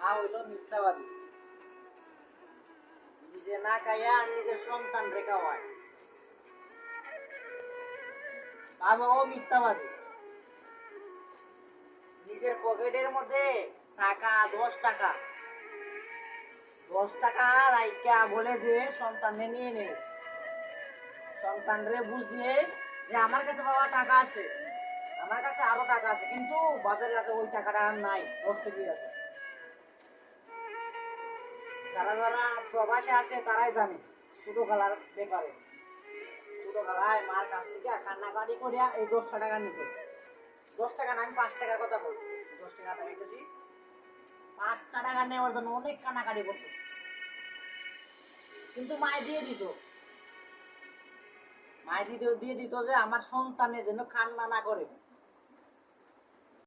মা হইল মিথ্যাবাদী, নিজে না খাইয়া নিজের সন্তান রেখা হয়। বাবাও মিথ্যাবাদী, নিজের পকেটের মধ্যে টাকা 10 টাকা 10 টাকা রাইকা বলে যে সন্তানরে নিয়ে নে, সন্তানরে বুঝলে যে আমার কাছে বাবা টাকা আছে, আমার কাছে আরো টাকা আছে, কিন্তু বাপের কাছে ওই টাকাটা আর নাই, 10 টাকাই আছে। যারা যারা প্রবাসে আছে তারাই জানে ছোট খেলার ব্যাপারে। ছোট খেলায় মার কাছ থেকে কান্নাকাটি করিয়া এই 10 টাকা নিত। 10 টাকা না, আমি 5 টাকার কথা বলবো। 10 টাকা দেখাইতেছি, 5 টাকা নেওয়ার জন্য অনেক কান্নাকাটি করতো, কিন্তু মায় দিয়ে দিত। মায় দিয়ে দিত যে আমার সন্তানের জন্য কান্না না করে।